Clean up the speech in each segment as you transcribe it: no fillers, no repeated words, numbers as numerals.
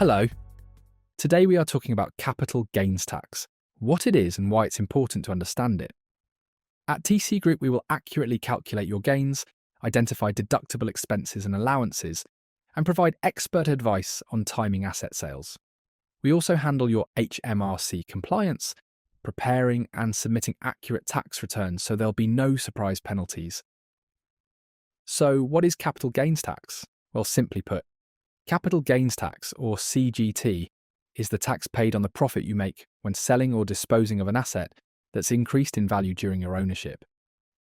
Hello. Today we are talking about capital gains tax, what it is and why it's important to understand it. At TC Group, we will accurately calculate your gains, identify deductible expenses and allowances, and provide expert advice on timing asset sales. We also handle your HMRC compliance, preparing and submitting accurate tax returns so there'll be no surprise penalties. So, what is capital gains tax? Well, simply put, capital gains tax, or CGT, is the tax paid on the profit you make when selling or disposing of an asset that's increased in value during your ownership.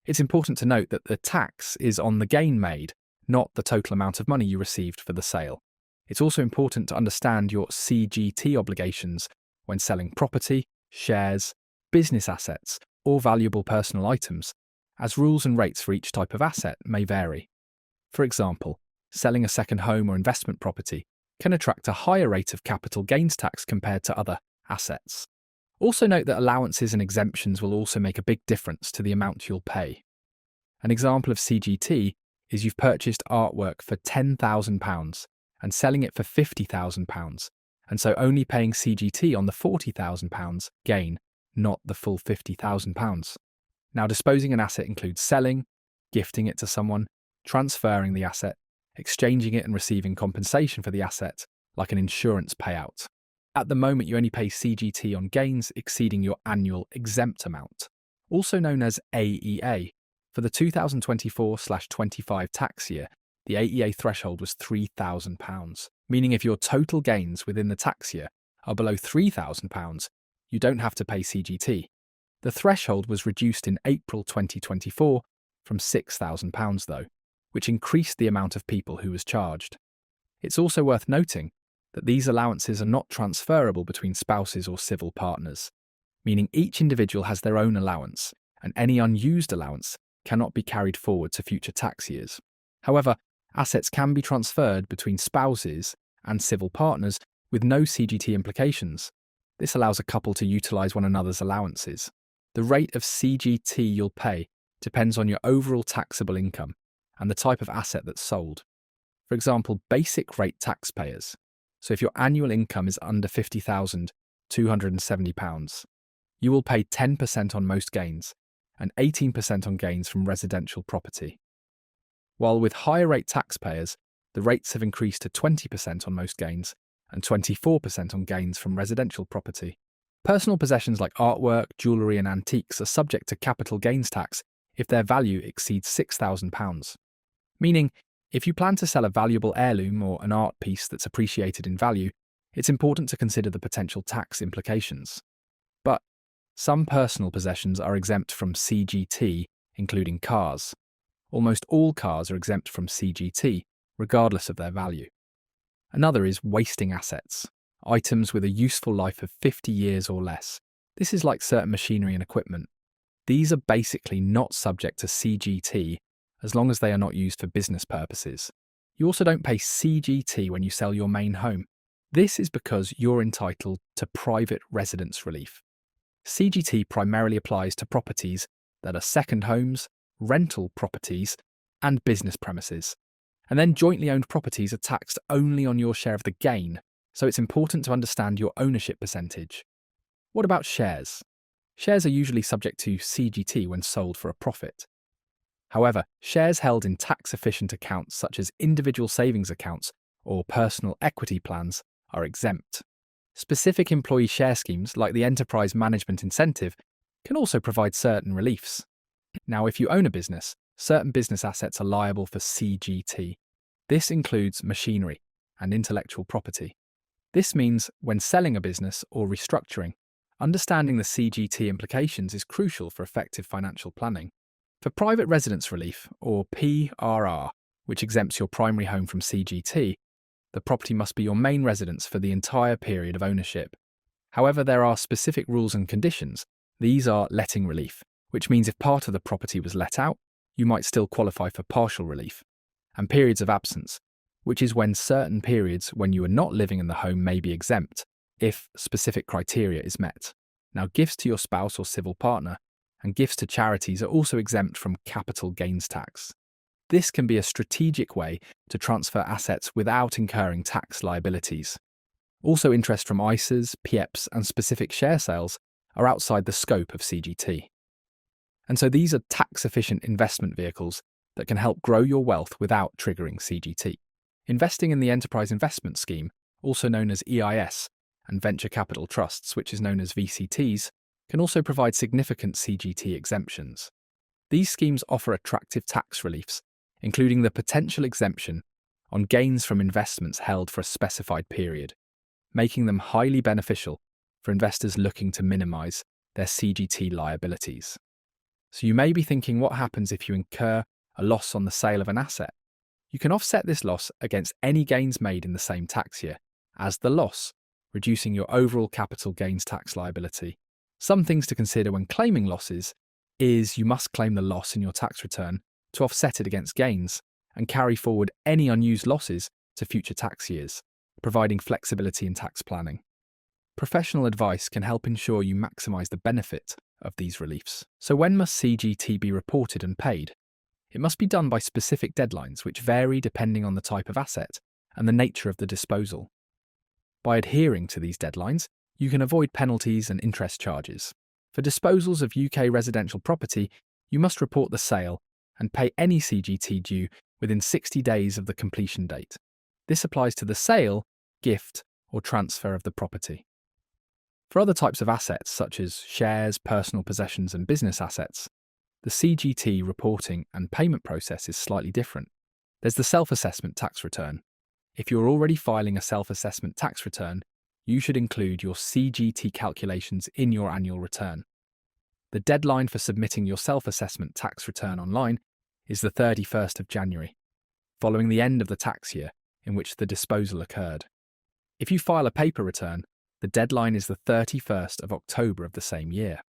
It's important to note that the tax is on the gain made, not the total amount of money you received for the sale. It's also important to understand your CGT obligations when selling property, shares, business assets, or valuable personal items, as rules and rates for each type of asset may vary. For example, selling a second home or investment property can attract a higher rate of capital gains tax compared to other assets. Also note that allowances and exemptions will also make a big difference to the amount you'll pay. An example of CGT is you've purchased artwork for £10,000 and selling it for £50,000, and so only paying CGT on the £40,000 gain, not the full £50,000. Now, disposing an asset includes selling, gifting it to someone, transferring the asset, exchanging it and receiving compensation for the asset, like an insurance payout. At the moment, you only pay CGT on gains exceeding your annual exempt amount, also known as AEA. For the 2024/25 tax year, the AEA threshold was £3,000, meaning if your total gains within the tax year are below £3,000, you don't have to pay CGT. The threshold was reduced in April 2024 from £6,000 though, which increased the amount of people who was charged. It's also worth noting that these allowances are not transferable between spouses or civil partners, meaning each individual has their own allowance, and any unused allowance cannot be carried forward to future tax years. However, assets can be transferred between spouses and civil partners with no CGT implications. This allows a couple to utilise one another's allowances. The rate of CGT you'll pay depends on your overall taxable income and the type of asset that's sold. For example, basic rate taxpayers. So if your annual income is under £50,270, you will pay 10% on most gains and 18% on gains from residential property. While with higher rate taxpayers, the rates have increased to 20% on most gains and 24% on gains from residential property. Personal possessions like artwork, jewellery and antiques are subject to capital gains tax if their value exceeds £6,000. Meaning, if you plan to sell a valuable heirloom or an art piece that's appreciated in value, it's important to consider the potential tax implications. But some personal possessions are exempt from CGT, including cars. Almost all cars are exempt from CGT, regardless of their value. Another is wasting assets, items with a useful life of 50 years or less. This is like certain machinery and equipment. These are basically not subject to CGT as long as they are not used for business purposes. You also don't pay CGT when you sell your main home. This is because you're entitled to private residence relief. CGT primarily applies to properties that are second homes, rental properties, and business premises. And then jointly owned properties are taxed only on your share of the gain, so it's important to understand your ownership percentage. What about shares? Shares are usually subject to CGT when sold for a profit. However, shares held in tax-efficient accounts such as individual savings accounts or personal equity plans are exempt. Specific employee share schemes like the Enterprise Management Incentive can also provide certain reliefs. Now, if you own a business, certain business assets are liable for CGT. This includes machinery and intellectual property. This means when selling a business or restructuring, understanding the CGT implications is crucial for effective financial planning. For private residence relief, or PRR, which exempts your primary home from CGT, the property must be your main residence for the entire period of ownership. However, there are specific rules and conditions. These are letting relief, which means if part of the property was let out, you might still qualify for partial relief, and periods of absence, which is when certain periods when you are not living in the home may be exempt, if specific criteria is met. Now, gifts to your spouse or civil partner and gifts to charities are also exempt from capital gains tax. This can be a strategic way to transfer assets without incurring tax liabilities. Also, interest from ISAs, PIEPs, and specific share sales are outside the scope of CGT. And so these are tax-efficient investment vehicles that can help grow your wealth without triggering CGT. Investing in the Enterprise Investment Scheme, also known as EIS, and venture capital trusts, which is known as VCTs, can also provide significant CGT exemptions. These schemes offer attractive tax reliefs, including the potential exemption on gains from investments held for a specified period, making them highly beneficial for investors looking to minimize their CGT liabilities. So you may be thinking, what happens if you incur a loss on the sale of an asset? You can offset this loss against any gains made in the same tax year as the loss, reducing your overall capital gains tax liability. Some things to consider when claiming losses is you must claim the loss in your tax return to offset it against gains and carry forward any unused losses to future tax years, providing flexibility in tax planning. Professional advice can help ensure you maximize the benefit of these reliefs. So when must CGT be reported and paid? It must be done by specific deadlines which vary depending on the type of asset and the nature of the disposal. By adhering to these deadlines, you can avoid penalties and interest charges. For disposals of UK residential property, you must report the sale and pay any CGT due within 60 days of the completion date. This applies to the sale, gift, or transfer of the property. For other types of assets, such as shares, personal possessions, and business assets, the CGT reporting and payment process is slightly different. There's the self-assessment tax return. If you're already filing a self-assessment tax return, you should include your CGT calculations in your annual return. The deadline for submitting your self-assessment tax return online is the 31st of January, following the end of the tax year in which the disposal occurred. If you file a paper return, the deadline is the 31st of October of the same year.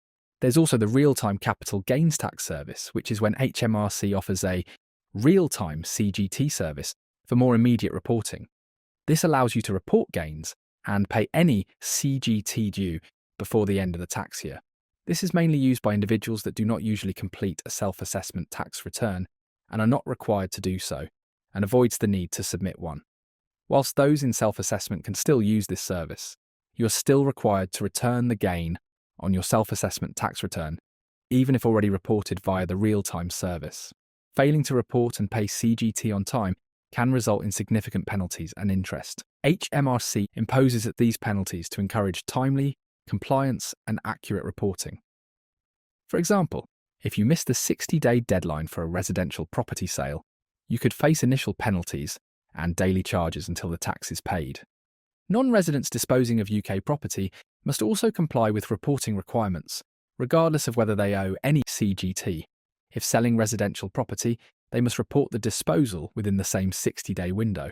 There's also the real-time capital gains tax service, which is when HMRC offers a real-time CGT service for more immediate reporting. This allows you to report gains and pay any CGT due before the end of the tax year. This is mainly used by individuals that do not usually complete a self-assessment tax return and are not required to do so, and avoids the need to submit one. Whilst those in self-assessment can still use this service, you are still required to return the gain on your self-assessment tax return, even if already reported via the real-time service. Failing to report and pay CGT on time can result in significant penalties and interest. HMRC imposes these penalties to encourage timely, compliance, and accurate reporting. For example, if you miss the 60-day deadline for a residential property sale, you could face initial penalties and daily charges until the tax is paid. Non-residents disposing of UK property must also comply with reporting requirements, regardless of whether they owe any CGT. If selling residential property, they must report the disposal within the same 60-day window.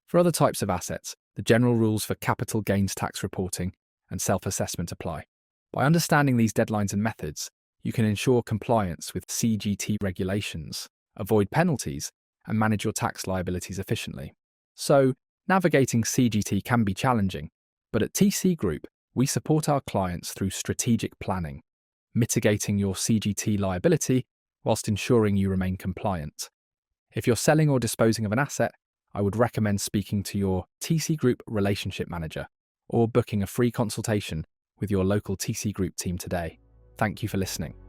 For other types of assets, the general rules for capital gains tax reporting and self-assessment apply. By understanding these deadlines and methods, you can ensure compliance with CGT regulations, avoid penalties, and manage your tax liabilities efficiently. So, navigating CGT can be challenging, but at TC Group, we support our clients through strategic planning, mitigating your CGT liability whilst ensuring you remain compliant. If you're selling or disposing of an asset, I would recommend speaking to your TC Group relationship manager or booking a free consultation with your local TC Group team today. Thank you for listening.